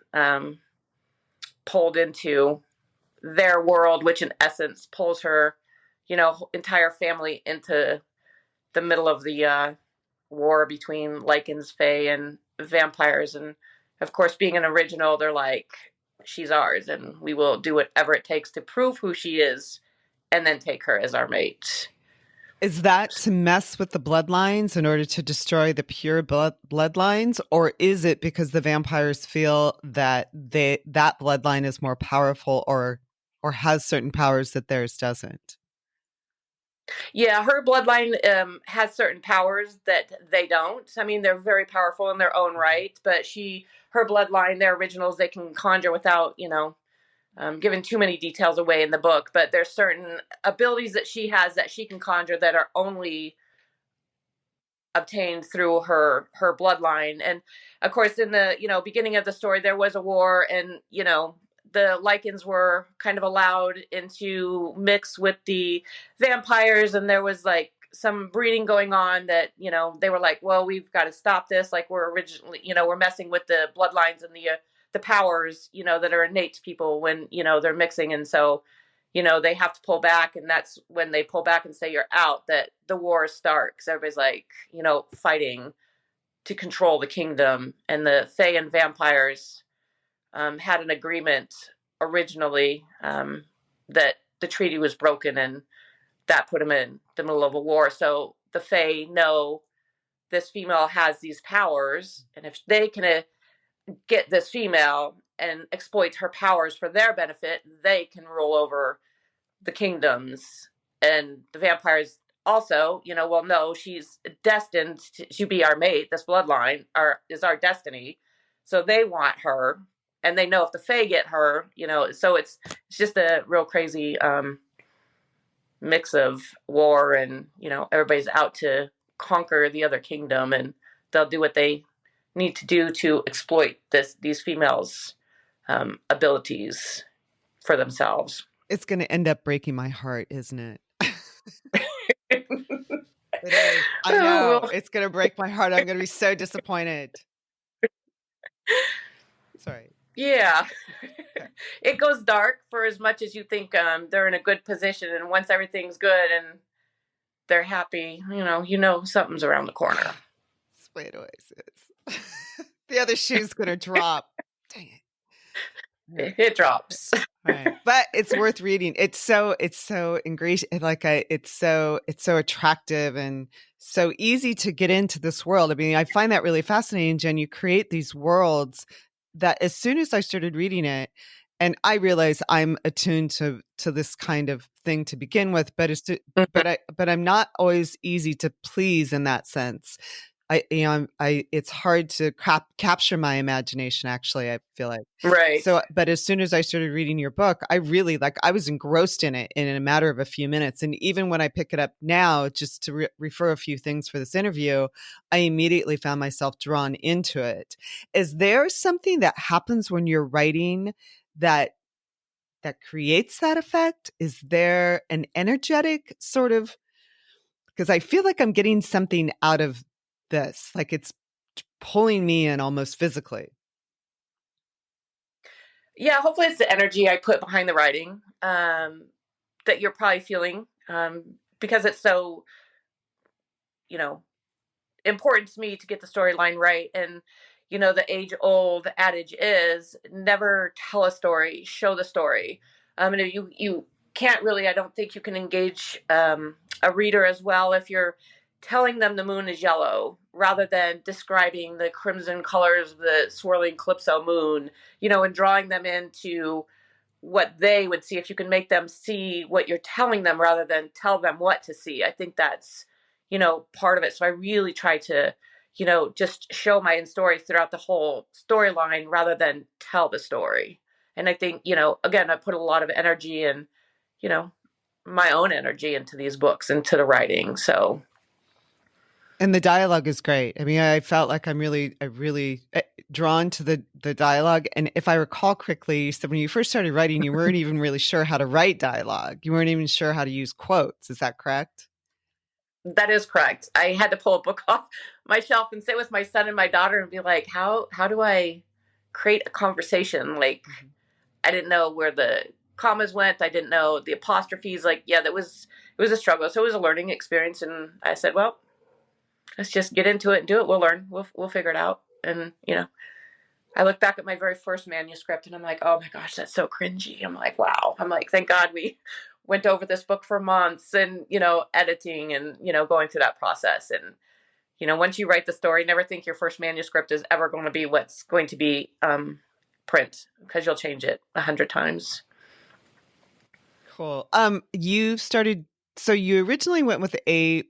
pulled into their world, which in essence pulls her, you know, entire family into the middle of the war between Lycans, Fae, and vampires. And of course, being an original, they're like, she's ours, and we will do whatever it takes to prove who she is, and then take her as our mate. Is that to mess with the bloodlines in order to destroy the pure bloodlines, or is it because the vampires feel that that bloodline is more powerful or has certain powers that theirs doesn't? Yeah, her bloodline has certain powers that they don't. I mean, they're very powerful in their own right, but her bloodline, their originals, they can conjure without, you know, giving too many details away in the book, but there's certain abilities that she has that she can conjure that are only obtained through her bloodline. And of course, in the beginning of the story, there was a war, and the Lycans were kind of allowed into mix with the vampires, and there was like some breeding going on that they were like, well, we've got to stop this. Like, we're originally we're messing with the bloodlines and the powers that are innate to people when they're mixing, and so they have to pull back, and that's when they pull back and say you're out, that the wars start, because everybody's like fighting to control the kingdom. And the Fae and vampires had an agreement originally, that the treaty was broken, and that put them in the middle of a war. So the Fae know this female has these powers, and if they can get this female and exploit her powers for their benefit, they can rule over the kingdoms. And the vampires also, well, no, she's destined to be our mate. This bloodline is our destiny. So they want her, and they know if the Fae get her, so it's just a real crazy mix of war, and everybody's out to conquer the other kingdom, and they'll do what they need to do to exploit these females' abilities for themselves. It's going to end up breaking my heart, isn't it? It is. I know. It's going to break my heart. I'm going to be so disappointed. Sorry. Yeah. It goes dark for as much as you think they're in a good position, and once everything's good and they're happy, something's around the corner. That's the way it always is. The other shoe's going to drop. Dang it. It drops. Right. But it's worth reading. It's so ingratiating. It's so attractive and so easy to get into this world. I mean, I find that really fascinating, Jen. You create these worlds that as soon as I started reading it, and I realize I'm attuned to this kind of thing to begin with, but but I'm not always easy to please in that sense. It's hard to capture my imagination. Actually, I feel like, right. So, but as soon as I started reading your book, I was engrossed in it in a matter of a few minutes. And even when I pick it up now, just to refer a few things for this interview, I immediately found myself drawn into it. Is there something that happens when you're writing that creates that effect? Is there an energetic sort of, because I feel like I'm getting something out of this, like it's pulling me in almost physically. Yeah, hopefully it's the energy I put behind the writing that you're probably feeling, because it's so important to me to get the storyline right. And the age old adage is never tell a story, show the story. And you can't really, I don't think you can engage a reader as well if you're telling them the moon is yellow rather than describing the crimson colors of the swirling calypso moon, and drawing them into what they would see. If you can make them see what you're telling them rather than tell them what to see, I think that's part of it. So I really try to just show my own story throughout the whole storyline rather than tell the story. And I think again, I put a lot of energy and my own energy into these books, into the writing. So, and the dialogue is great. I mean, I felt like I'm really drawn to the dialogue. And if I recall correctly, you said when you first started writing, you weren't even really sure how to write dialogue. You weren't even sure how to use quotes. Is that correct? That is correct. I had to pull a book off my shelf and sit with my son and my daughter and be like, how do I create a conversation? Like, I didn't know where the commas went. I didn't know the apostrophes. Like, yeah, it was a struggle. So it was a learning experience. And I said, well, let's just get into it and do it. We'll learn. We'll figure it out. And, I look back at my very first manuscript and I'm like, oh my gosh, that's so cringy. I'm like, wow. I'm like, thank God we went over this book for months and, editing and, going through that process. And, once you write the story, never think your first manuscript is ever going to be what's going to be print, because you'll change it 100 times. Cool. So you originally went with a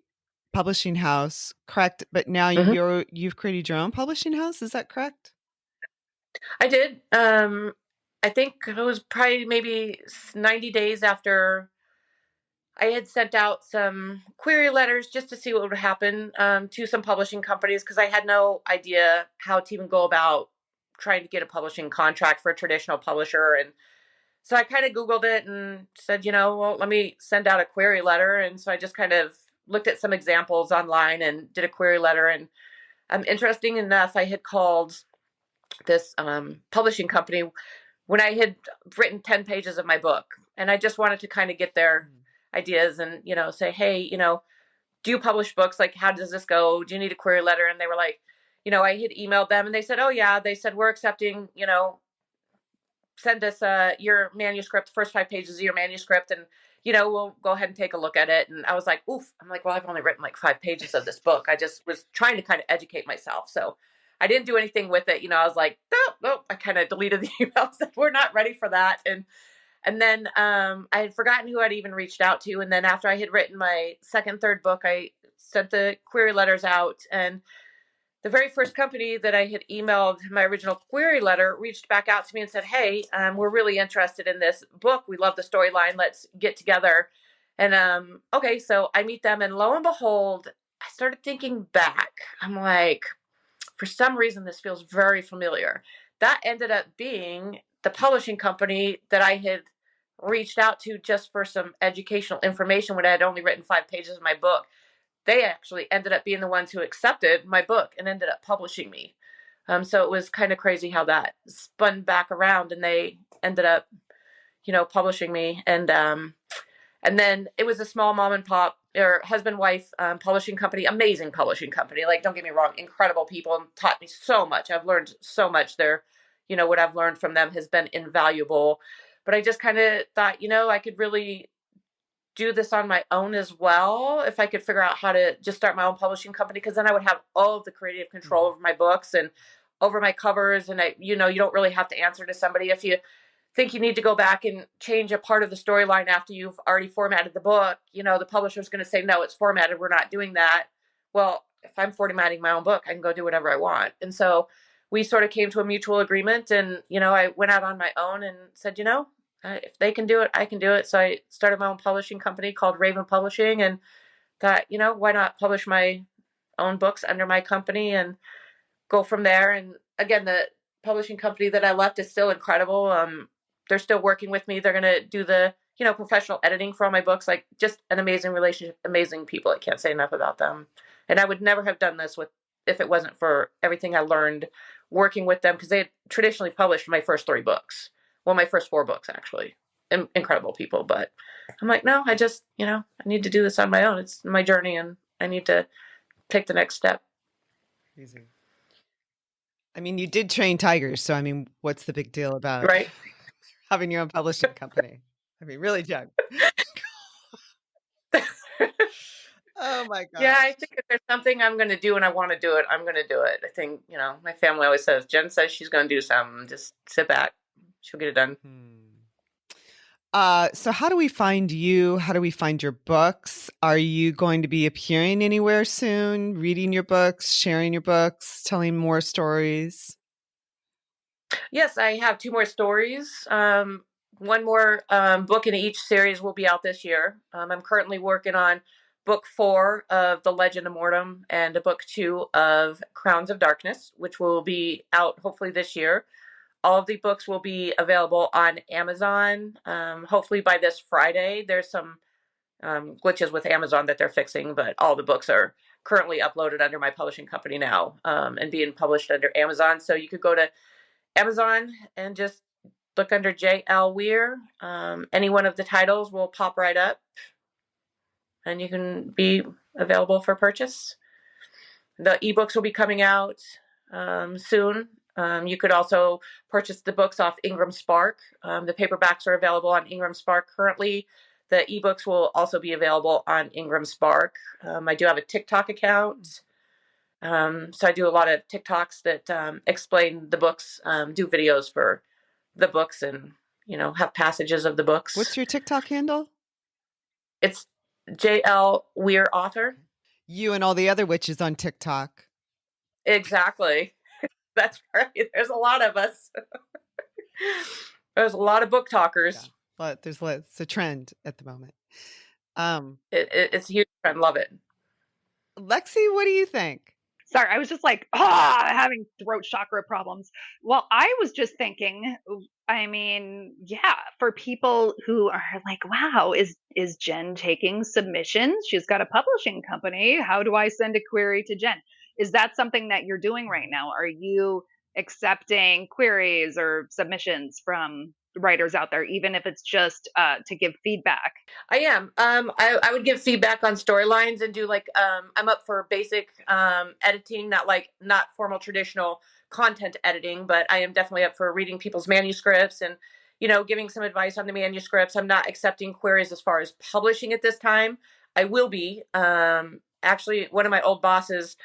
publishing house, correct? But now you've created your own publishing house. Is that correct? I did. I I think it was probably maybe 90 days after I had sent out some query letters just to see what would happen to some publishing companies, because I had no idea how to even go about trying to get a publishing contract for a traditional publisher. And so I kind of Googled it and said, well, let me send out a query letter. And so I just kind of looked at some examples online and did a query letter. And interesting enough, I had called this publishing company when I had written 10 pages of my book. And I just wanted to kind of get their ideas and, say, hey, do you publish books? Like, how does this go? Do you need a query letter? And they were like, I had emailed them and they said, oh yeah, they said, we're accepting, send us your manuscript, the first 5 pages of your manuscript, and we'll go ahead and take a look at it. And I was like, oof. I'm like, well, I've only written like 5 pages of this book. I just was trying to kind of educate myself. So I didn't do anything with it. I was like, nope. I kind of deleted the email. Said, we're not ready for that. And then I had forgotten who I'd even reached out to. And then after I had written my second, third book, I sent the query letters out. And the very first company that I had emailed my original query letter reached back out to me and said, hey, we're really interested in this book. We love the storyline. Let's get together. And okay, so I meet them. And lo and behold, I started thinking back. I'm like, for some reason, this feels very familiar. That ended up being the publishing company that I had reached out to just for some educational information when I had only written 5 pages of my book. They actually ended up being the ones who accepted my book and ended up publishing me. So it was kind of crazy how that spun back around, and they ended up, publishing me. And then it was a small mom and pop or husband wife publishing company, amazing publishing company. Like, don't get me wrong, incredible people, and taught me so much. I've learned so much there. What I've learned from them has been invaluable. But I just kind of thought, I could really do this on my own as well if I could figure out how to just start my own publishing company, because then I would have all of the creative control over my books and over my covers. And you don't really have to answer to somebody if you think you need to go back and change a part of the storyline after you've already formatted the book. The publisher's going to say, no, it's formatted, we're not doing that. Well, if I'm formatting my own book, I can go do whatever I want. And so we sort of came to a mutual agreement, and I went out on my own and said, if they can do it, I can do it. So I started my own publishing company called Raven Publishing, and thought, why not publish my own books under my company and go from there. And again, the publishing company that I left is still incredible. They're still working with me. They're going to do the, professional editing for all my books. Like, just an amazing relationship, amazing people. I can't say enough about them. And I would never have done this if it wasn't for everything I learned working with them, because they had traditionally published my first 3 books. Well, my first 4 books, actually. Incredible people. But I'm like, no, I just, I need to do this on my own. It's my journey, and I need to take the next step. Easy. I mean, you did train tigers, so I mean, what's the big deal about Right? having your own publishing company? I mean, really, Jen. Oh my gosh. Yeah, I think if there's something I'm going to do and I want to do it, I'm going to do it. I think, my family always says, Jen says she's going to do something. Just sit back. She'll get it done. So how do we find you? How do we find your books? Are you going to be appearing anywhere soon, reading your books, sharing your books, telling more stories? Yes, I have 2 more stories. One more book in each series will be out this year. I'm currently working on book 4 of The Legend of Mortem and a book 2 of Crowns of Darkness, which will be out hopefully this year. All of the books will be available on Amazon. Hopefully by this Friday. There's some glitches with Amazon that they're fixing, but all the books are currently uploaded under my publishing company now, and being published under Amazon. So you could go to Amazon and just look under JL Weir. Any one of the titles will pop right up, and you can be available for purchase. The ebooks will be coming out soon. You could also purchase the books off Ingram Spark. The paperbacks are available on Ingram Spark currently. The ebooks will also be available on Ingram Spark. I do have a TikTok account. So I do a lot of TikToks that explain the books, do videos for the books, and, have passages of the books. What's your TikTok handle? It's JL Weir Author. You and all the other witches on TikTok. Exactly. That's right. There's a lot of us. There's a lot of book talkers. Yeah. But it's a trend at the moment. It's a huge trend. Love it. Lexi, what do you think? Sorry, I was just like, having throat chakra problems. Well, I was just thinking, I mean, yeah, for people who are like, wow, is Jen taking submissions? She's got a publishing company. How do I send a query to Jen? Is that something that you're doing right now? Are you accepting queries or submissions from writers out there, even if it's just to give feedback? I am. I would give feedback on storylines and do like I'm up for basic editing, not formal traditional content editing, but I am definitely up for reading people's manuscripts and giving some advice on the manuscripts. I'm not accepting queries as far as publishing at this time. I will be. Actually, one of my old bosses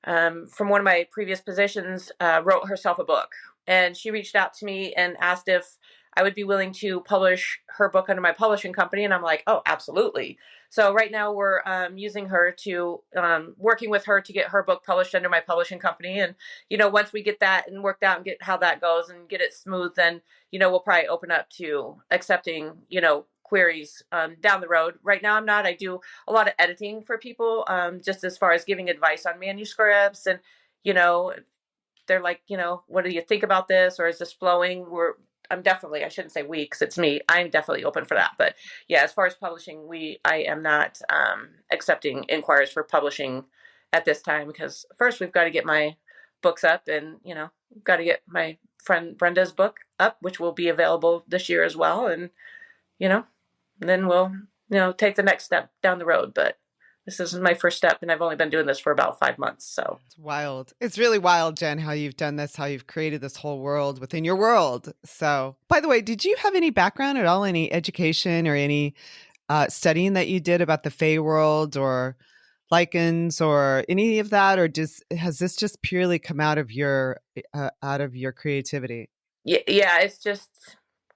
from one of my previous positions wrote herself a book, and she reached out to me and asked if I would be willing to publish her book under my publishing company. And I'm like, oh, absolutely. So right now we're using her to working with her to get her book published under my publishing company. And, once we get that and worked out and get how that goes and get it smooth, then, we'll probably open up to accepting, queries down the road. Right now I'm not. I do a lot of editing for people, just as far as giving advice on manuscripts and, they're like, what do you think about this? Or is this flowing? I'm definitely, I shouldn't say we, because it's me. I'm definitely open for that. But yeah, as far as publishing, I am not accepting inquiries for publishing at this time, because first we've got to get my books up, and we've got to get my friend Brenda's book up, which will be available this year as well. And then we'll take the next step down the road. But this is my first step, and I've only been doing this for about 5 months. So it's wild. It's really wild, Jen, how you've done this, how you've created this whole world within your world. So, by the way, did you have any background at all, any education or any studying that you did about the Fae world or lichens or any of that, or has this just purely come out of your creativity? Yeah, it's just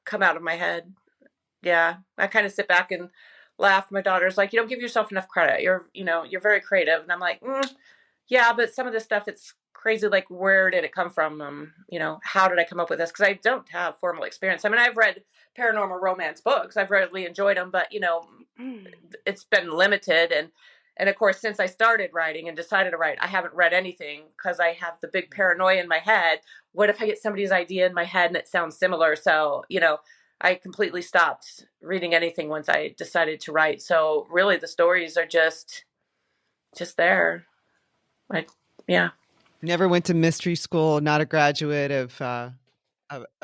come out of my head. Yeah, I kind of sit back and laugh. My daughter's like, "You don't give yourself enough credit. You're very creative." And I'm like, yeah, but some of this stuff, it's crazy. Like, where did it come from? How did I come up with this? Because I don't have formal experience. I mean, I've read paranormal romance books. I've really enjoyed them, but it's been limited. And of course, since I started writing and decided to write, I haven't read anything because I have the big paranoia in my head. What if I get somebody's idea in my head and it sounds similar? So, I completely stopped reading anything once I decided to write. So really the stories are just there. Yeah. Never went to mystery school, not a graduate of No.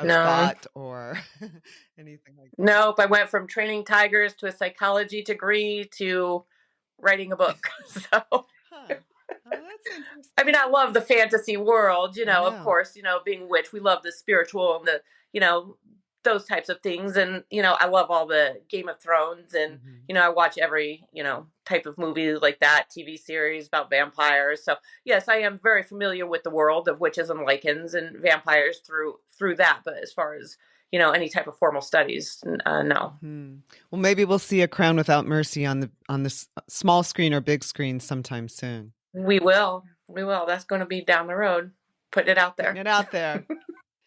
thought or anything like that. Nope. I went from training tigers to a psychology degree to writing a book. So Oh, that's interesting. I mean, I love the fantasy world, of course, being witch, we love the spiritual and the, those types of things. And, I love all the Game of Thrones and, I watch every, type of movie like that, TV series about vampires. So yes, I am very familiar with the world of witches and lichens and vampires through that. But as far as, any type of formal studies, no. Well, maybe we'll see A Crown Without Mercy on the small screen or big screen sometime soon. We will. That's going to be down the road. Putting it out there.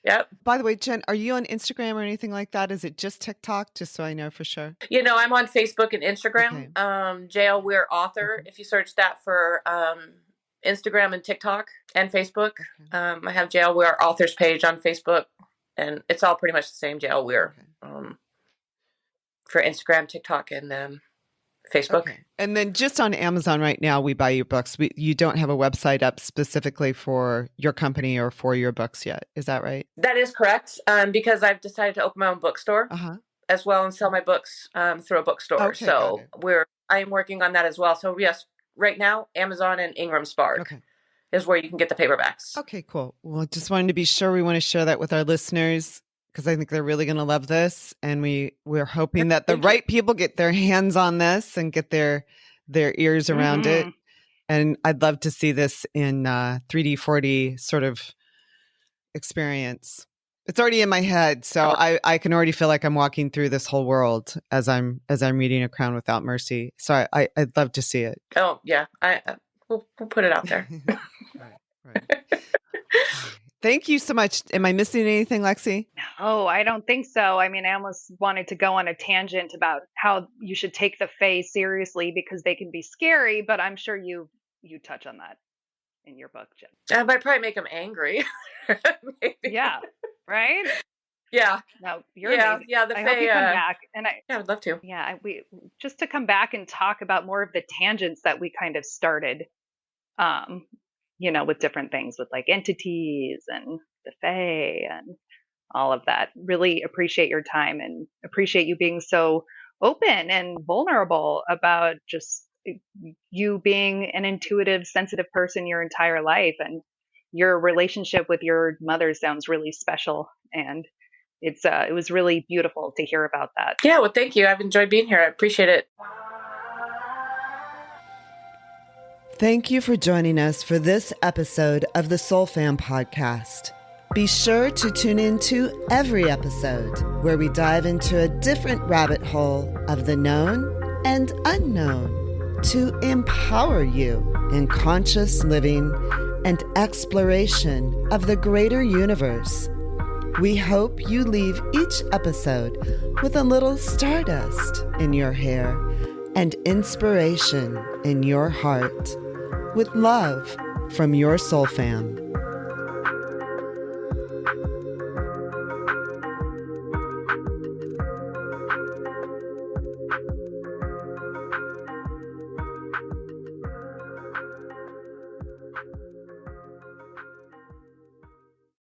Yep. By the way, Jen, are you on Instagram or anything like that? Is it just TikTok? Just so I know for sure. I'm on Facebook and Instagram. Okay. JL Weir author. Okay. If you search that for Instagram and TikTok and Facebook, okay. I have JL Weir authors page on Facebook, and it's all pretty much the same JL Weir for Instagram, TikTok, and Facebook. Okay. And then just on Amazon right now, we buy your books. You don't have a website up specifically for your company or for your books yet. Is that right? That is correct. Because I've decided to open my own bookstore as well and sell my books through a bookstore. Okay, so I am working on that as well. So yes, right now, Amazon and Ingram Spark is where you can get the paperbacks. Okay, cool. Well, just wanted to be sure we want to share that with our listeners, because I think they're really going to love this. And we're hoping that the right people get their hands on this and get their ears around it. And I'd love to see this in 3D, 4D sort of experience. It's already in my head. So I can already feel like I'm walking through this whole world as I'm reading A Crown Without Mercy. So I'd love to see it. Oh, yeah. We'll put it out there. Right. Thank you so much. Am I missing anything, Lexi? Oh, I don't think so. I mean, I almost wanted to go on a tangent about how you should take the Fae seriously because they can be scary, but I'm sure you touch on that in your book, Jen. I might probably make them angry. Maybe. Yeah, right? Yeah. No, you're Yeah. amazing. Yeah. The I Fae, hope you come back. And yeah, I'd love to. we just to come back and talk about more of the tangents that we kind of started, um, with different things with like entities and the Fae and all of that. Really appreciate your time and appreciate you being so open and vulnerable about just you being an intuitive, sensitive person your entire life. And your relationship with your mother sounds really special. And it was really beautiful to hear about that. Yeah, well, thank you. I've enjoyed being here. I appreciate it. Thank you for joining us for this episode of the Soul Fam podcast. Be sure to tune in to every episode where we dive into a different rabbit hole of the known and unknown to empower you in conscious living and exploration of the greater universe. We hope you leave each episode with a little stardust in your hair and inspiration in your heart. With love from your Soul Fam.